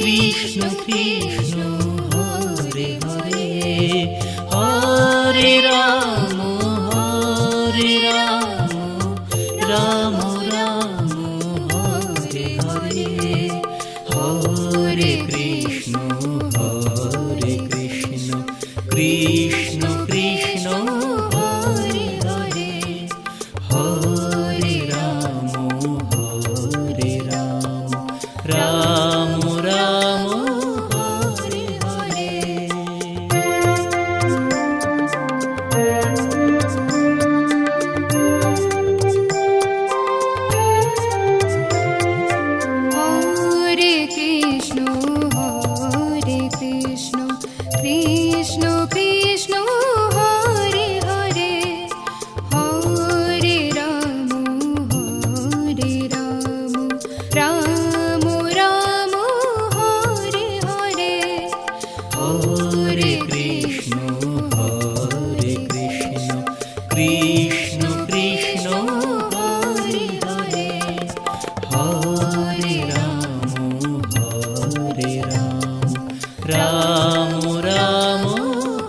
Krishna Krishna Hare Hare, Hare Ram Ram Ram Hare Hare, Hare Krishna Krishna Krishna Hare Hare, Hare Ram Ram Ram Hare Hare. Hare Krishna Krishna Krishna Hare Hare, Hare Ram Ram Ram Hare Hare, Hare Krishna Krishna Krishna Hare Hare, Hare Ram Ram Ram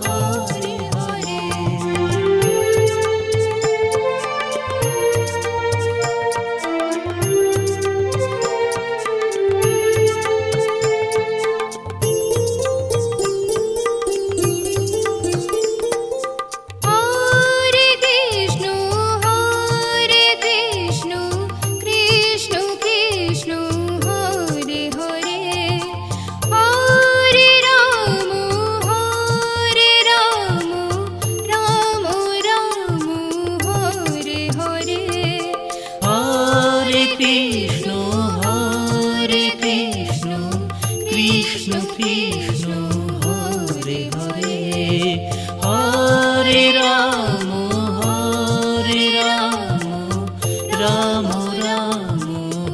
Hare Hare. Hare Krishna Krishna Krishna Hare Hare, Hare Ram Ram Ram Hare Hare. Hare Krishna Krishna Krishna Hare Hare, Hare Ram Ram Ram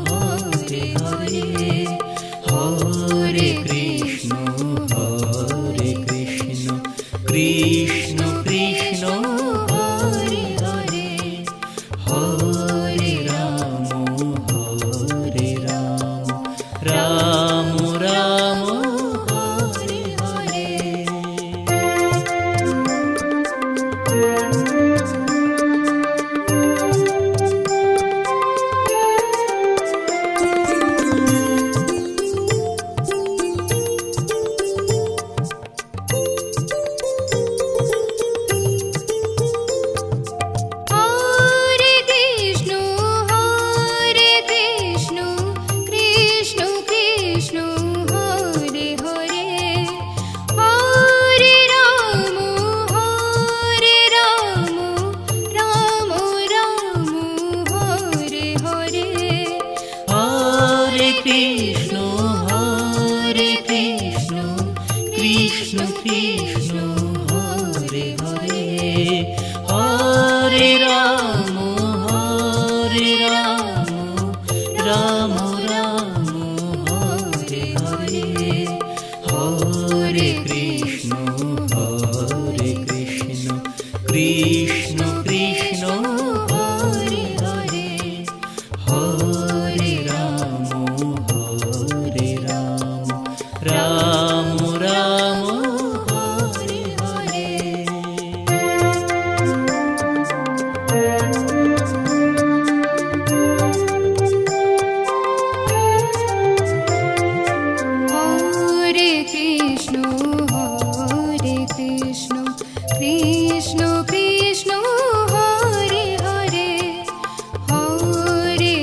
Hare Hare, Hare Krishna Krishna Krishna Hare Hare, Hare Ram Ram Ram Hare Hare. Hare Krishna Krishna Krishna Hare Hare, Hare Ram Ram Ram Hare Hare, Hare Krishna Krishna Krishna Hare Hare, Hare Ram Ram Ram Hare Hare, Hare Krishna Krishna Krishna Hare Hare, Hare Ram Ram Ram Hare Hare. Hare Krishna Krishna Krishna Hare Hare, Hare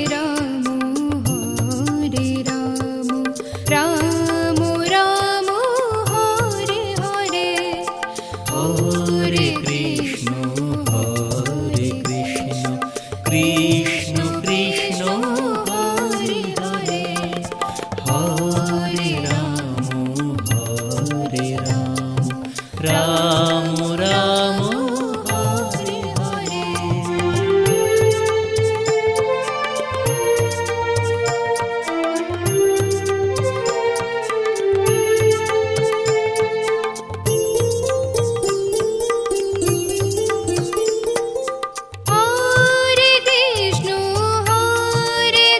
Ram Ram Ram Hare Hare, Hare Krishna Krishna Krishna Hare Hare, Hare Ram Ram Ram Hare Hare. Hare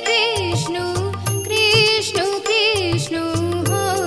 Krishna Krishna Krishna Hare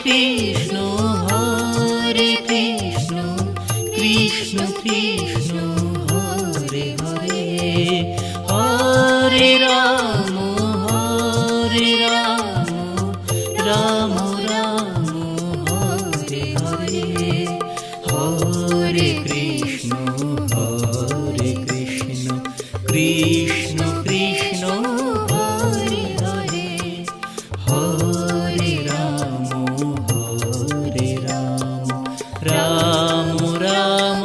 Krishna Krishna Krishna Hare Hare, Hare Ram Ram Ram Hare Hare, Hare Krishna Krishna Krishna Hare Hare, Hare Ram Ram Ram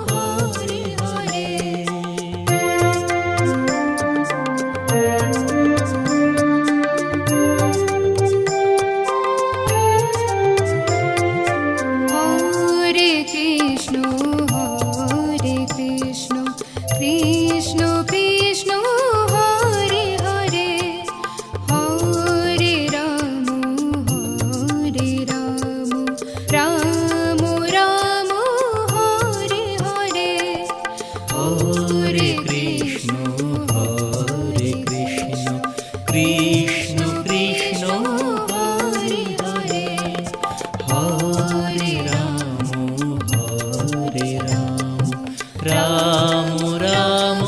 Hare Hare. Hare Krishna Krishna Krishna Hare Hare, Hare Ram Ram Ram Hare Hare, Hare Krishna Krishna Krishna Hare Hare, Hare Ram Ram Ram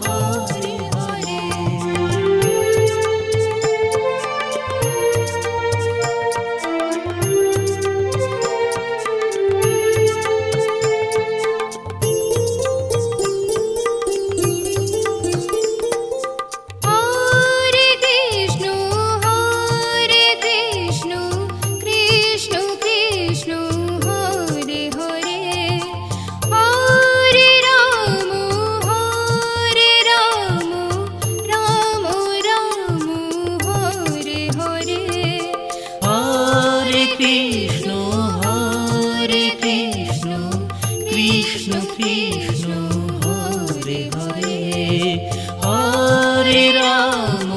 Hare Hare. Hare Krishna Krishna Krishna Hare Hare, Hare Ram Ram Ram Hare Hare. Hare Krishna Krishna Krishna Hare Hare, Hare Ram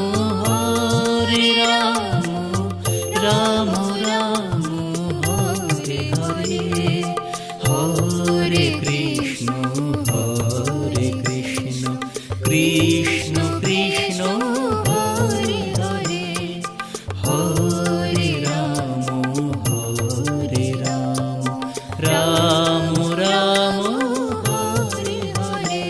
Ram Ram Hare Hare, Hare Krishna Krishna Krishna Hare Hare, Hare Ram Ram Ram Hare Hare.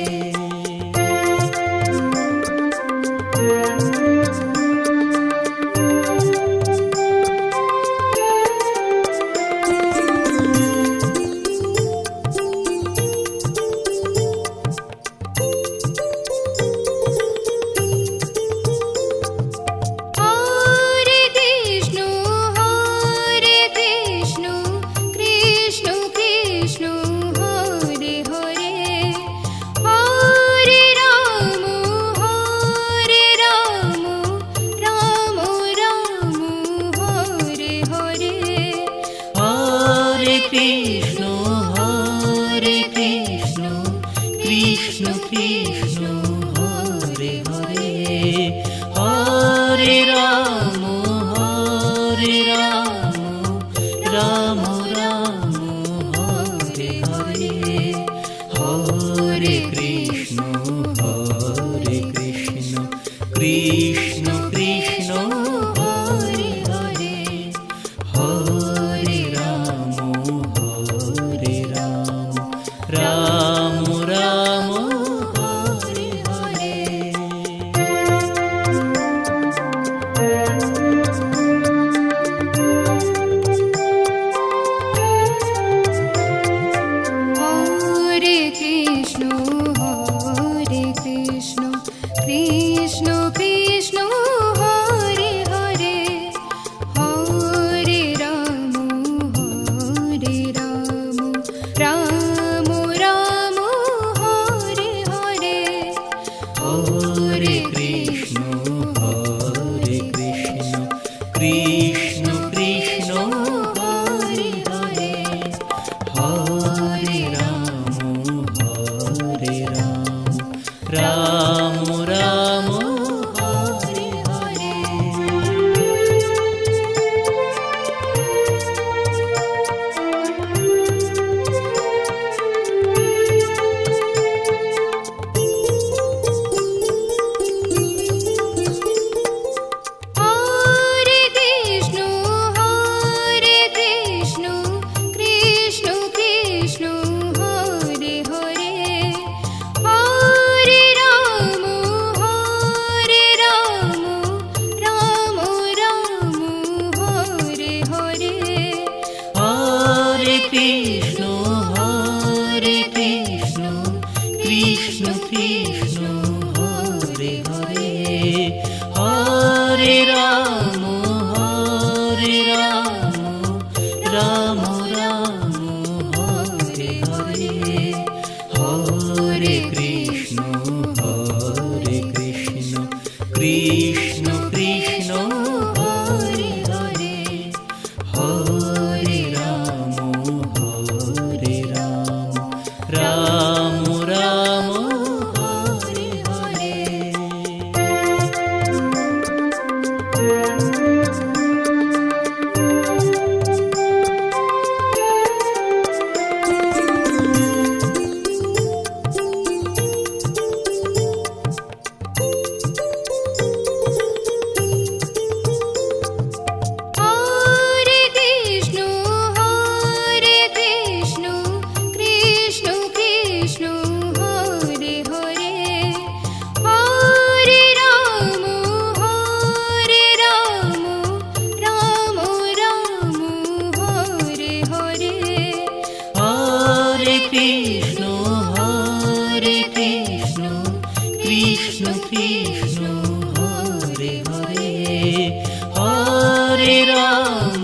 Hare Krishna Krishna Krishna Hare Hare, Hare Ram Ram Ram Hare Hare. Hare Krishna Krishna Krishna Hare Hare, Hare Ram Ram Ram Hare Hare, Hare Krishna Krishna Krishna Hare Hare, Hare Ram Ram Ram Hare Hare. Hare Krishna Krishna Krishna Hare Hare, Hare Ram Krishna Krishna Krishna Hare Hare, Hare Ram Ram Ram Hare Hare, Hare Krishna Krishna Krishna Hare Hare, Hare Ram Ram Ram Hare Hare. Hare Krishna Krishna Krishna Hare Hare, Hare Ram Ram Ram Hare Hare. Hare Krishna Krishna Krishna Hare Hare, Hare Ram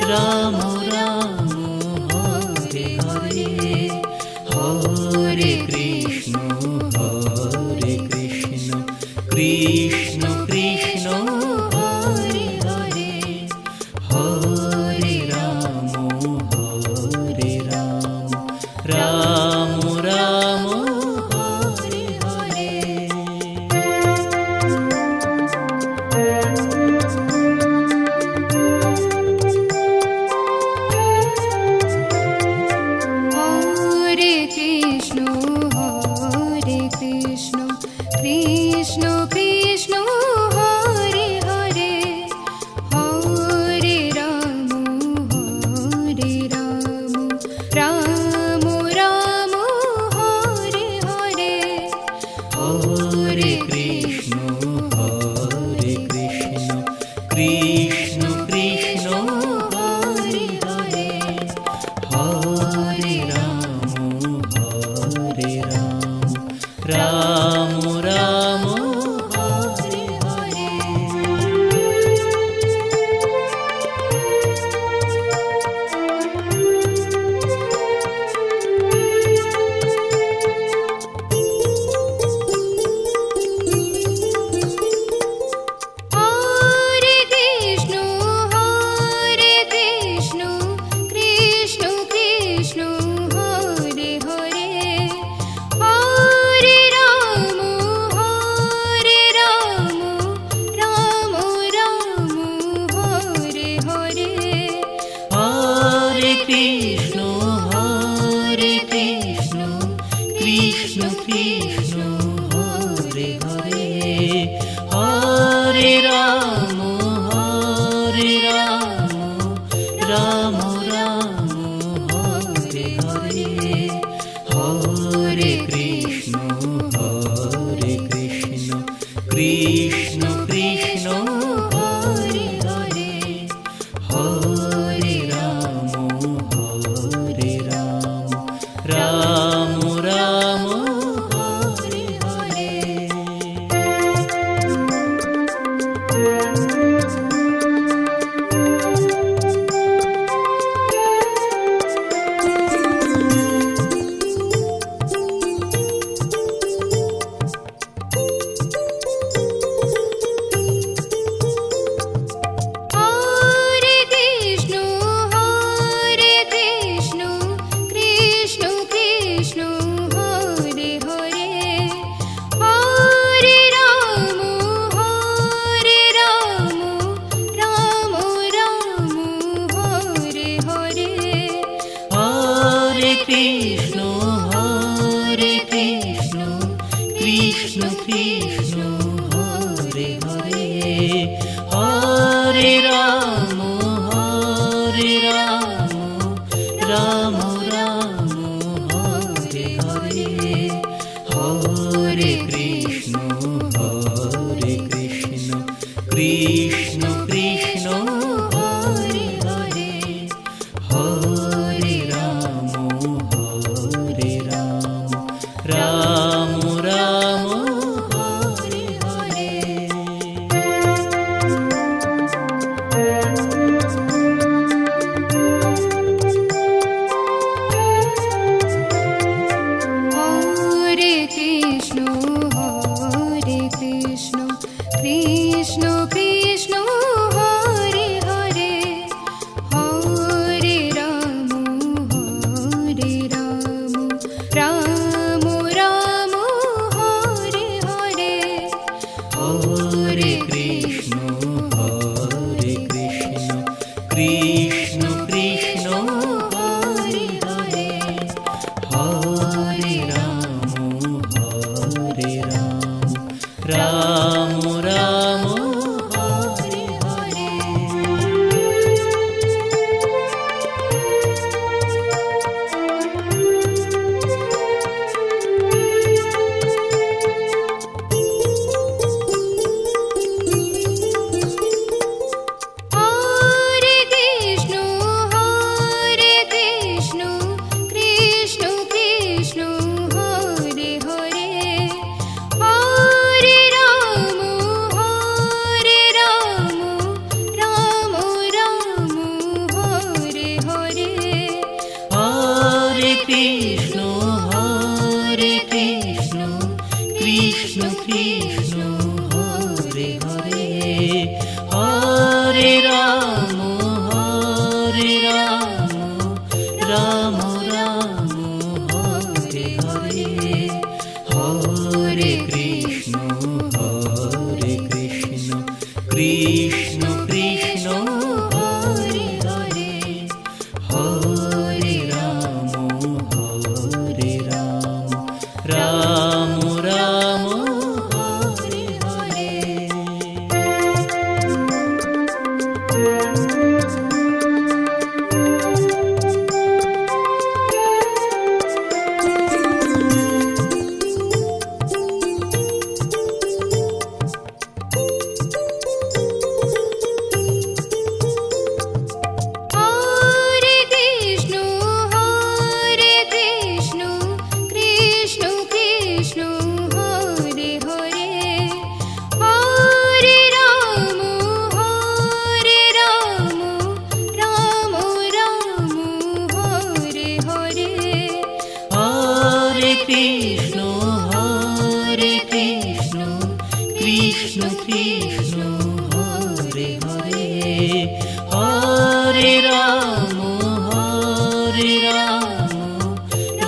Ram Ram Hare Hare, Hare Krishna Krishna Krishna Hare Hare, Hare Ram Ram Ram Hare Hare. Hare Krishna Krishna Krishna Hare Hare, Hare Ram Ram Ram Hare Hare. Hare Krishna Krishna Krishna Hare Hare, Hare Ram Ram Ram Hare Hare. Hare Krishna Krishna Krishna Hare Hare, Hare Ram Ram Ram Hare Hare. Hare Krishna Krishna Krishna Hare Hare, Hare Ram Ram Ram Hare Hare, Hare Krishna Krishna Krishna Hare Hare, Hare Ram Hare Krishna Krishna Krishna Hare Hare, Hare Ram Ram Ram Hare Hare. Hare Krishna Krishna Krishna Hare Hare, Hare Ram Ram Ram Hare Hare. Hare Krishna Krishna Krishna Hare Hare, Hare Ram Ram Ram Hare Hare. Hare Krishna Krishna Krishna Hare Hare, Hare Ram Ram Ram Hare Hare. Hare Krishna Krishna Krishna Hare Hare, Hare Ram Ram Ram Hare Hare. Hare Krishna Krishna Krishna Hare Hare, Hare Ram Ram Ram Hare Hare. Hare Krishna Krishna Krishna Hare Hare, Hare Ram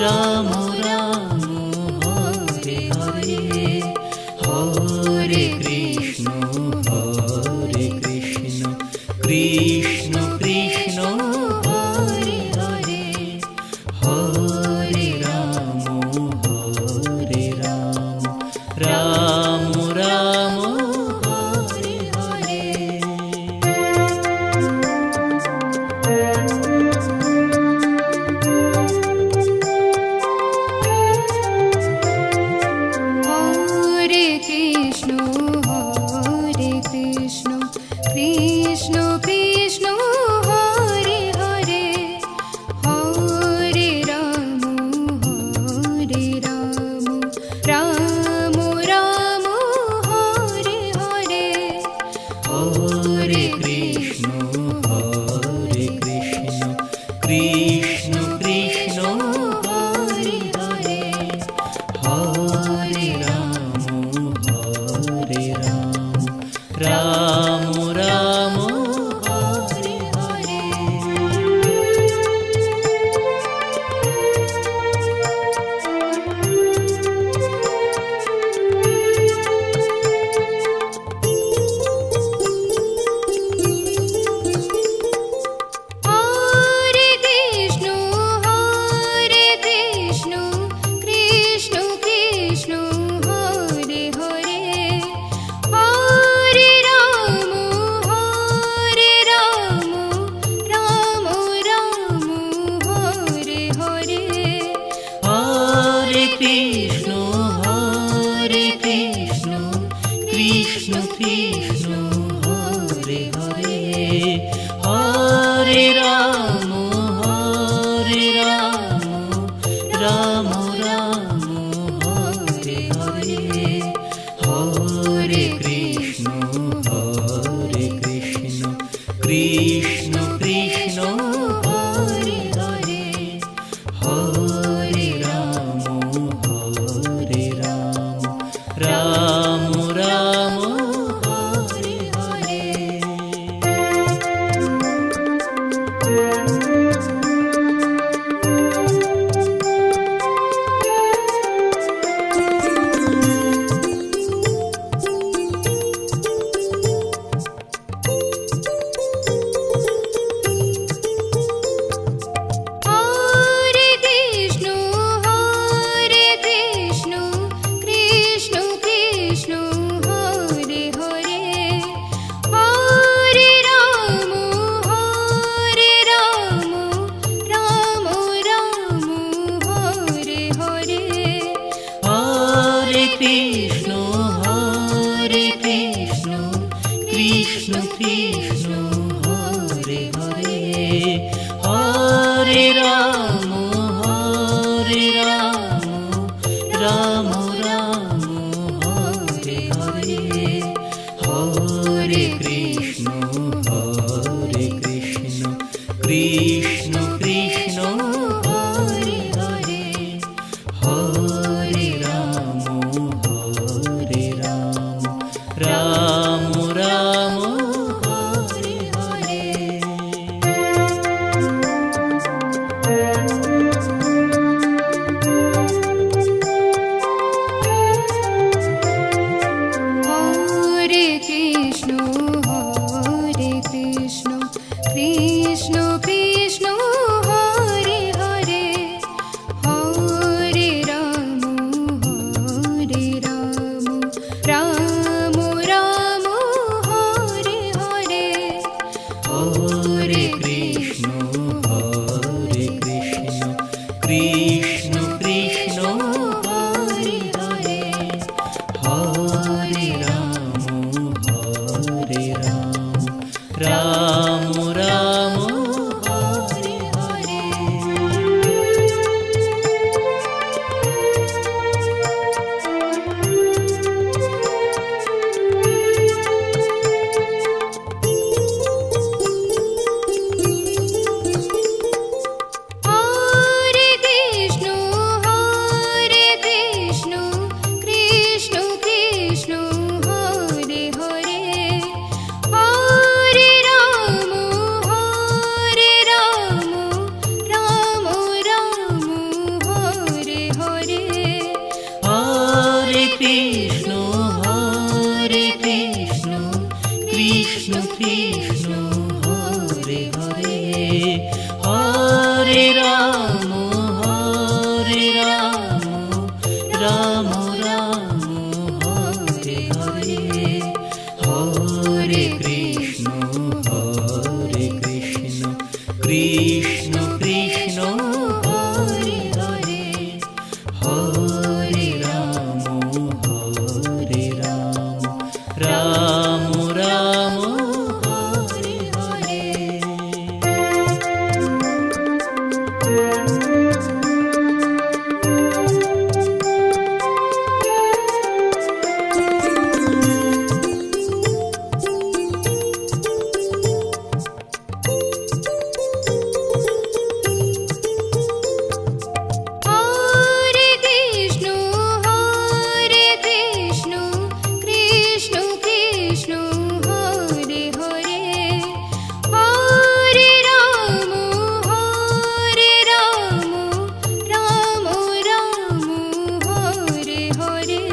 Ram Ram Hare Hare. Hare Krishna Krishna Krishna Hare Hare, Hare Ram Ram Ram Hare Hare. Hare Krishna Krishna Krishna Hare Hare, Hare Ram Ram Ram Hare Hare. Hare Krishna Krishna Krishna Hare Hare, Hare Ram Ram Ram Hare Hare. Hare Krishna Krishna Krishna Hare Hare, Hare Ram Ram Ram Hare Hare. Hare Krishna Krishna Krishna Hare Hare, Hare Ram Ram Ram Hare Hare. Hare Krishna Krishna Krishna Hare Hare, Hare Ram Ram Ram Hare Hare. Hare Krishna Krishna Krishna Hare Hare, Hare Ram Ram Ram Hare Hare. Hare Krishna Krishna Krishna Hare Hare, Hare Ram Ram Ram Hare Hare. Hare Krishna Krishna Krishna Hare Hare, Hare Ram Ram Ram Hare Hare. Hare Krishna Krishna Krishna Hare Hare, Hare Ram Ram Ram Hare Hare. Hare Krishna Krishna Krishna Hare Hare, Hare Ram Ram Ram Hare Hare. Hare Krishna Krishna Krishna Hare Hare, Hare Ram Ram Ram Hare Hare. Hare Krishna Krishna Krishna Hare Hare, Hare Ram Ram Ram Hare Hare. Hare Krishna Krishna Krishna Hare Hare, Hare Ram Ram Ram Hare Hare. Hare Krishna Krishna Krishna Hare Hare, Hare Ram Ram Hare Hare.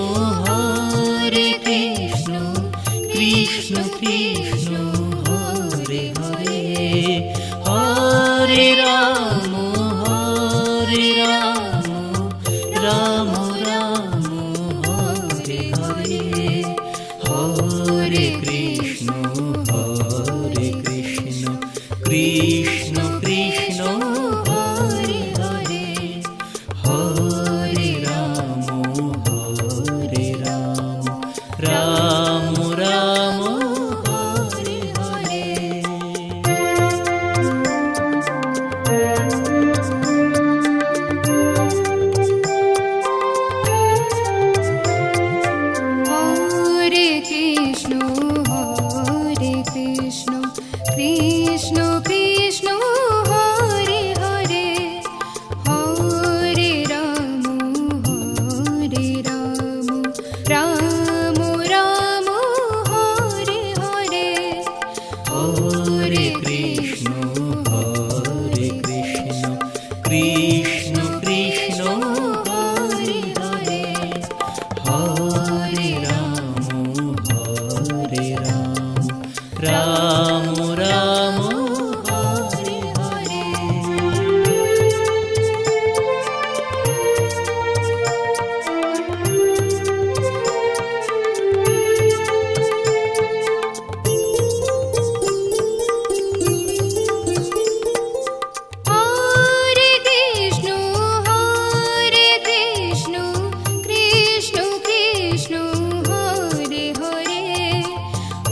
Hare Krishna Krishna Krishna Hare Hare, Hare Ram Ram Ram Hare Hare. Hare Krishna Krishna Krishna Hare Hare, Hare Ram Ram Ram Hare Hare. Hare Krishna Ram Ram Hare Hare. Hare Krishna Krishna Krishna Hare Hare,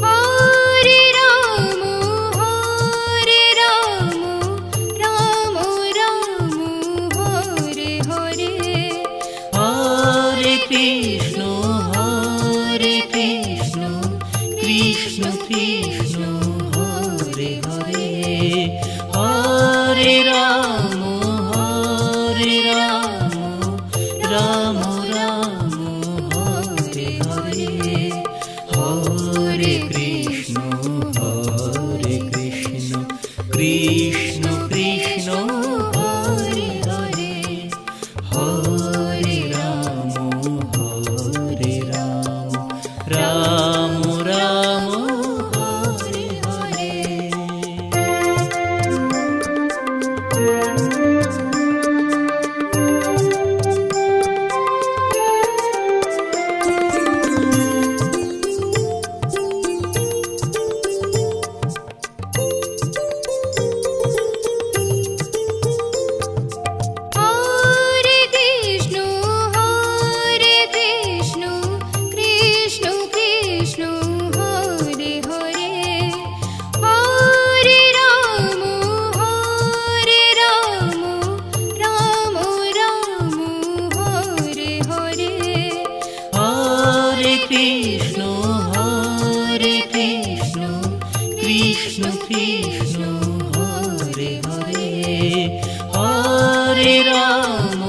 Hare Ram Ram Ram Hare Hare. Hare Krishna Krishna Krishna Hare Hare, Hare Ram Ram Ram Hare Hare. Hare Krishna Krishna Krishna Hare Hare, Hare Ram Ram Ram Hare Hare. Hare Krishna Krishna Krishna Hare Hare, Hare Ram Ram Ram Hare Hare. Hare Krishna Krishna Krishna Hare Hare, Hare Ram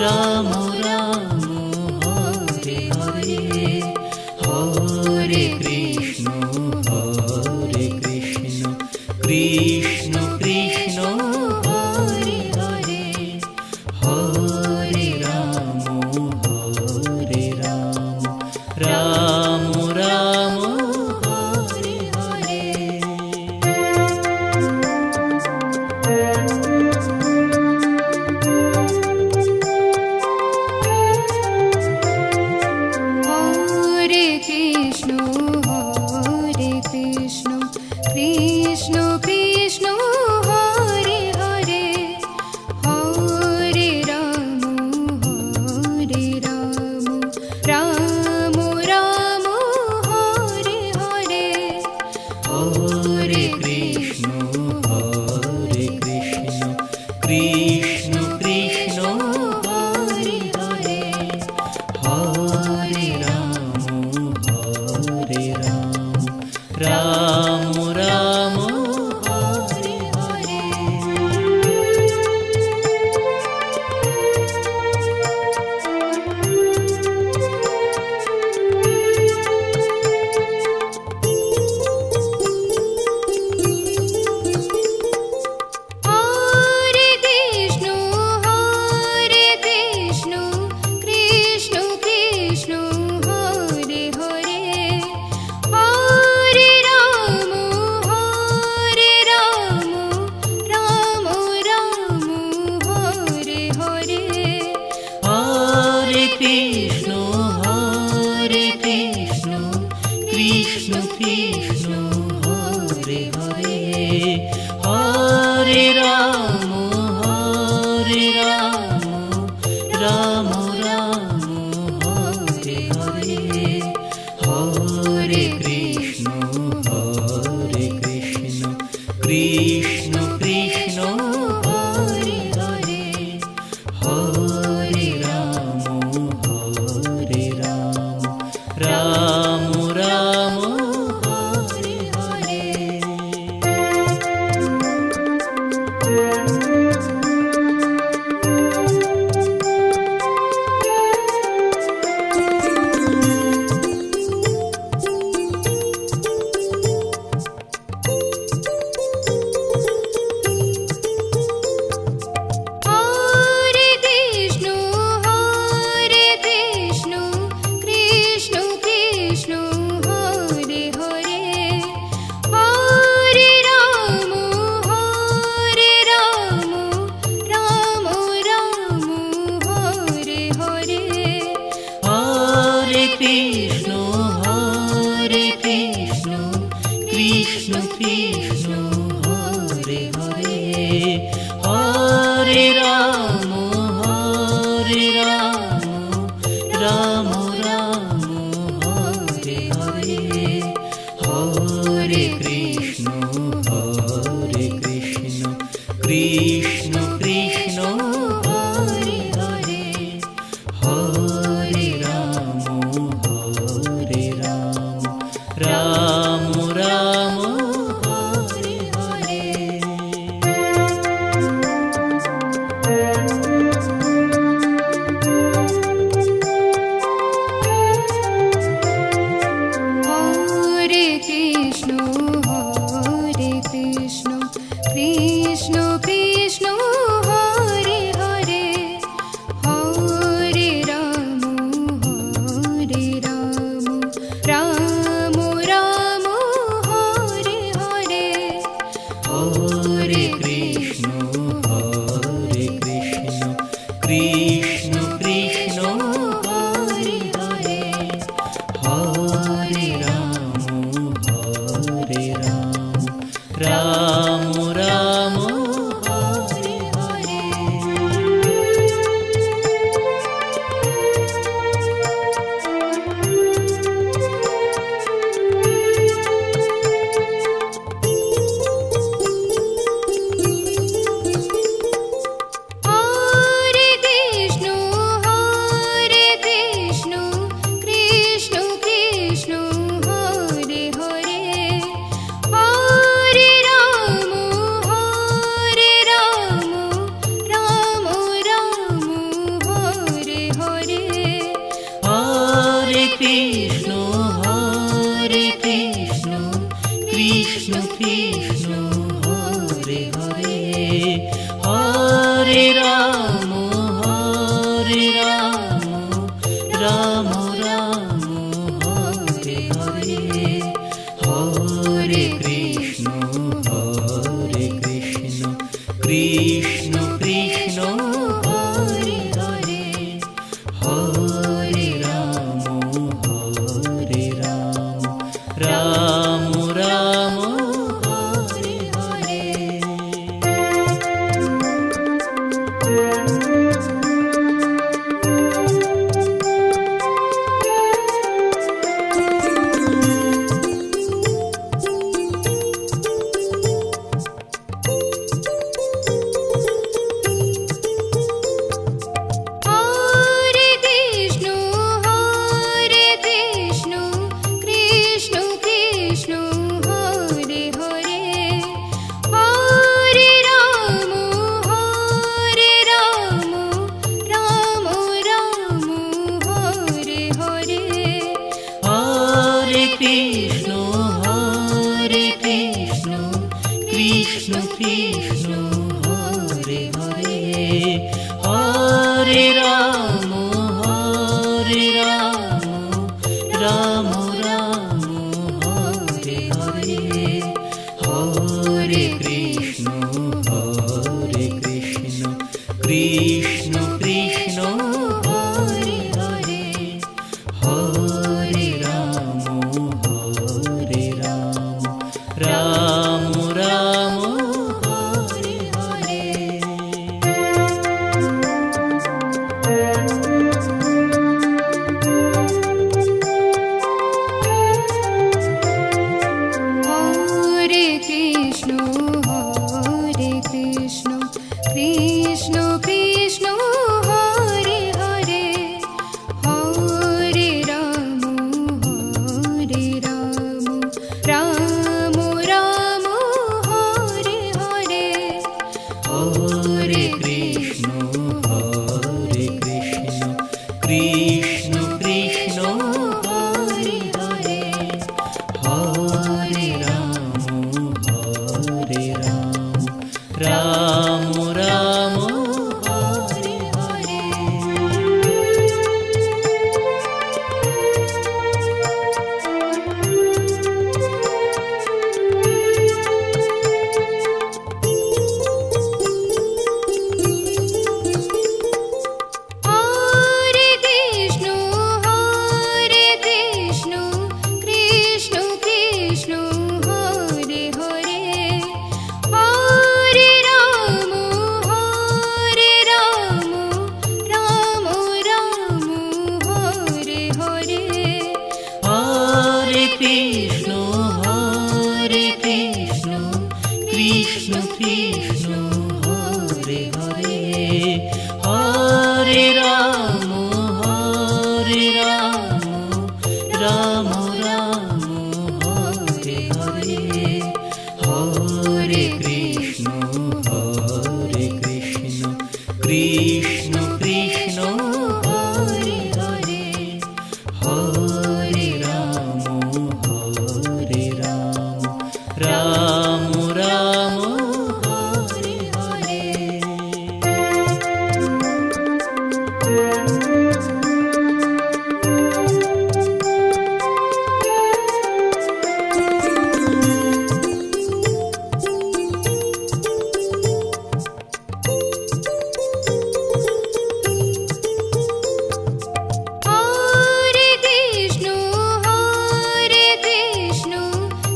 Ram Ram Hare Hare. Hare Krishna Krishna Krishna Hare Hare, Hare Ram Ram Ram Hare Hare. Hare Krishna Krishna Krishna Hare Hare, Hare Ram Ram Ram Hare Hare. Hare Krishna Krishna Krishna Hare Hare, Hare Ram Ram Ram Hare Hare. Hare Krishna Krishna Krishna Hare Hare, Hare Ram Ram Ram Hare Hare. Hare Krishna Krishna Krishna Hare Hare, Hare Ram Ram Ram Hare Hare. Hare Krishna Krishna Krishna Hare Hare, Hare Ram Ram Ram Hare Hare. Krishna Hare Krishna Krishna Krishna Hare Hare Hare Ram Ram Ram Hare Hare Hare Krishna Krishna Krishna Hare Hare Hare Ram Ram Ram Hare Hare. Hare Krishna Krishna Krishna Hare Hare Hare Ram Ram Ram Hare Hare Hare Krishna Krishna Krishna Hare Hare Hare Ram Ram Ram Hare Hare. Hare Krishna Krishna Krishna Hare Hare Hare Ram Ram Ram Hare Hare Hare Krishna Krishna Krishna Hare Hare Hare Ram Ram Ram Hare Hare Hare Krishna Krishna Krishna Hare Hare Hare Ram Ram Ram Hare Hare. Hare Krishna Krishna Krishna Hare Hare Hare Ram Ram Ram Hare Hare Hare Krishna Krishna Krishna Hare Hare Hare Ram Ram Ram Hare Hare Hare Krishna Krishna Krishna Hare Hare Hare Ram Ram Ram Hare Hare. Krishna Krishna Krishna Hare Hare, Hare Ram Ram Ram Hare Hare, Hare Krishna Krishna Krishna Hare Hare, Hare Ram Ram Ram Hare Hare. Hare Krishna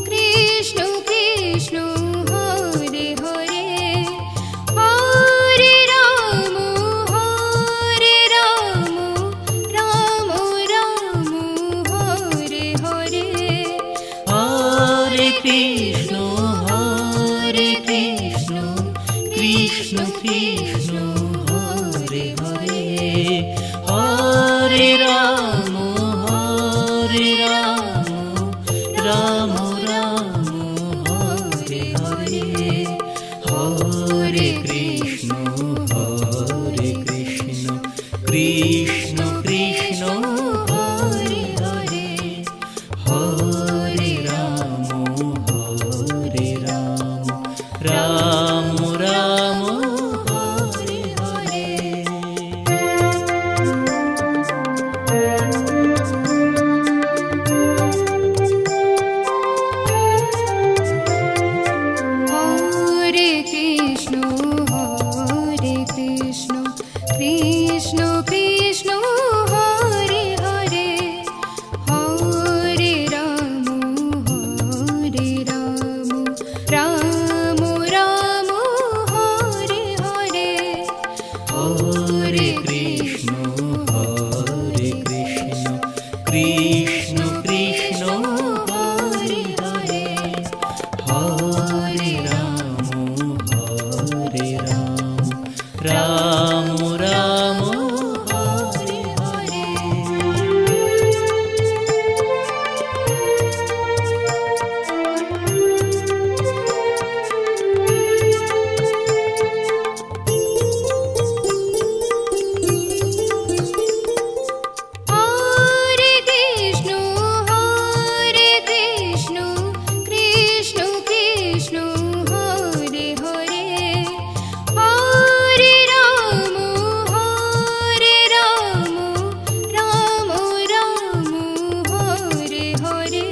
Krishna Krishna Hare Hare, Hare Ram Ram Ram Hare Hare. Hare Krishna Krishna Krishna Hare Hare, Hare Ram Ram Ram Hare Hare, Hare Krishna Krishna Krishna Hare Hare, Hare Ram Ram Ram Hare Hare. Hare Krishna Krishna Krishna Hare Hare, Hare Ram Ram Ram Hare Hare. Hare Krishna Krishna Krishna Hare Hare, Hare Ram Ram Ram Hare Hare. Hare Krishna Krishna Krishna Hare Hare, Hare Ram Ram Ram Hare Hare.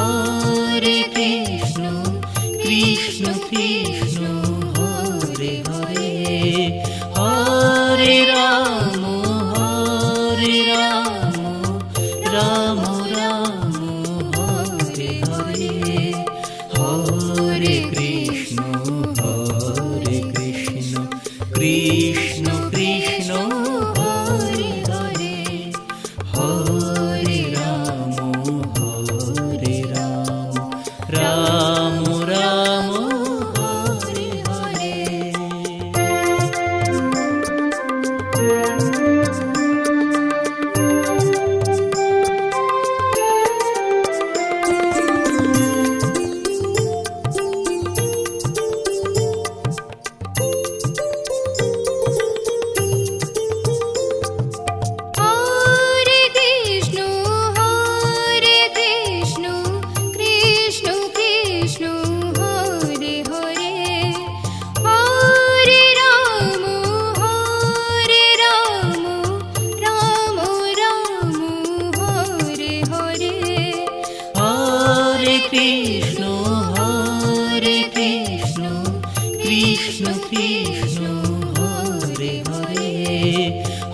Hare Krishna Krishna Krishna Hare Hare, Hare Ram Ram Ram Hare Hare, Hare Krishna Krishna Krishna Hare Hare, Hare Ram Ram Ram Hare Hare. Hare Krishna Krishna Krishna Hare Hare, Hare Ram Ram Ram Hare Hare. Hare Krishna Krishna Krishna Hare Hare,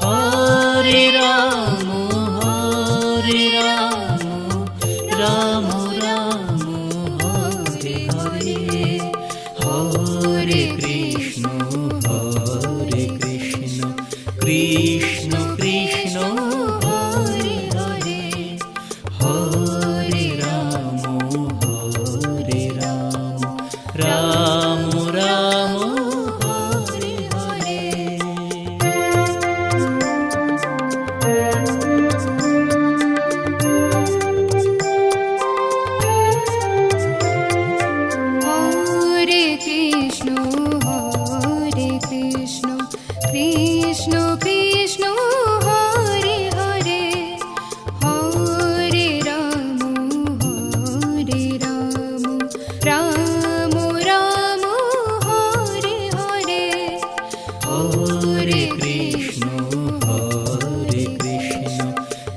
Hare Ram Ram Ram Hare Hare, Hare Krishna Krishna Krishna Hare Hare. Hare Krishna Krishna Krishna Hare Hare, Hare Ram Ram Ram Hare Hare. Hare Krishna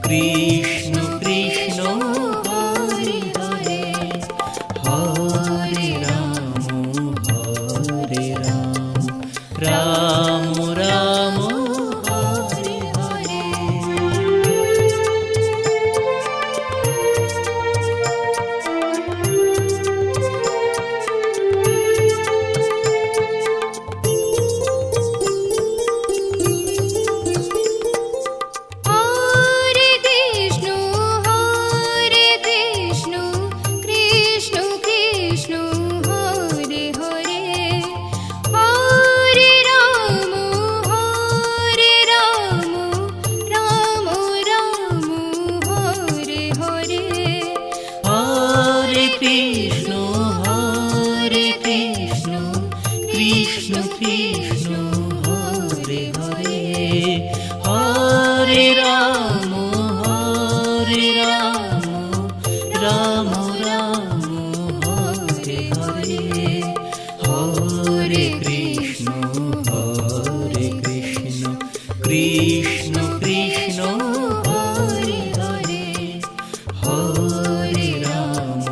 Krishna Krishna Hare Hare, Hare Ram Ram Ram Hare Hare. Hare Krishna Krishna Krishna Hare Hare, Hare Ram Ram Ram Hare Hare. Hare Krishna Krishna Krishna Hare Hare, Hare Ram Ram Ram Hare Hare. Hare Krishna Krishna Krishna Hare Hare, Hare Ram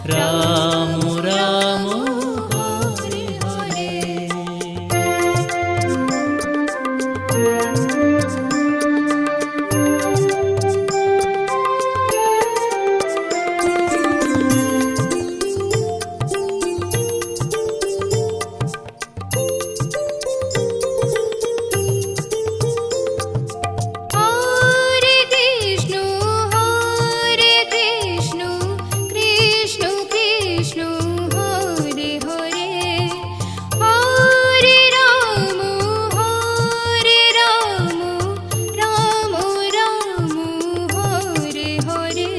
Ram Ram Hare Hare. Hare Krishna Krishna Krishna Hare Hare, Hare Ram Ram Ram Hare Hare.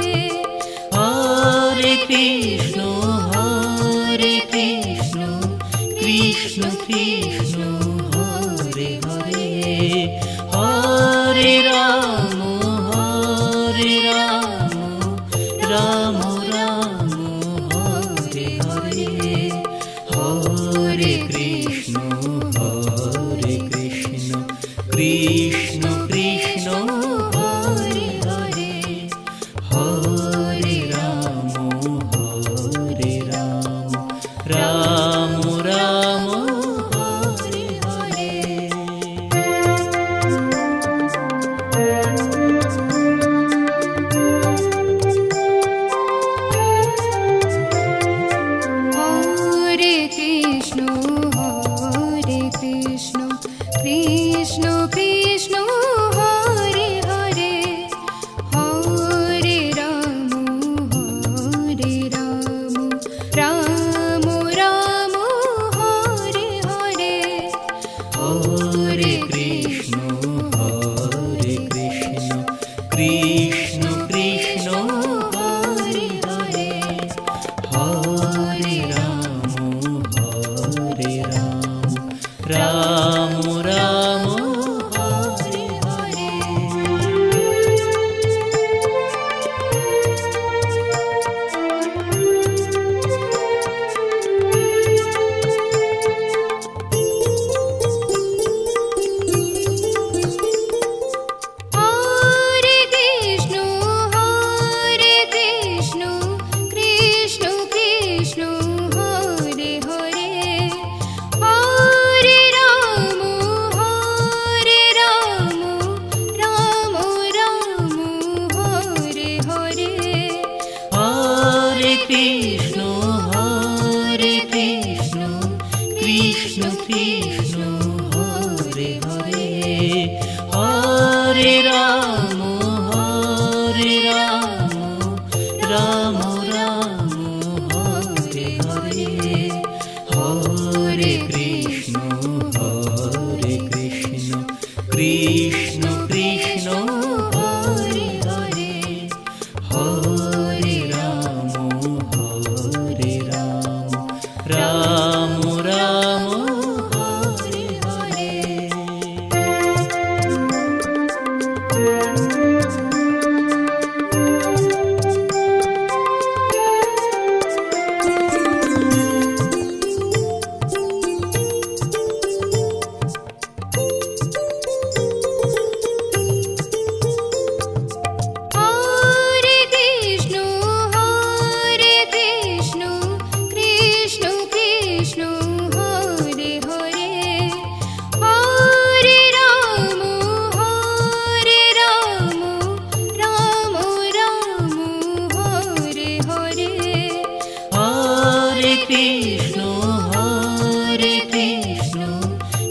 Hare Krishna Krishna Krishna Hare Hare, Hare Ram Ram Ram Hare Hare. Hare Krishna Krishna Krishna Hare Hare, Hare Ram Ram Ram Hare Hare. Hare Krishna Krishna Krishna Krishna Krishna Hare Hare Hare Ram Ram Ram Hare Hare. Hare Krishna Krishna Krishna Hare Hare Hare Ram Ram Ram Hare Hare. Hare Krishna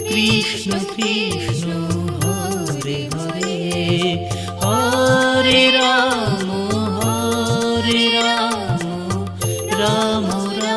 Krishna Krishna Hare Hare Hare Ram Ram Ram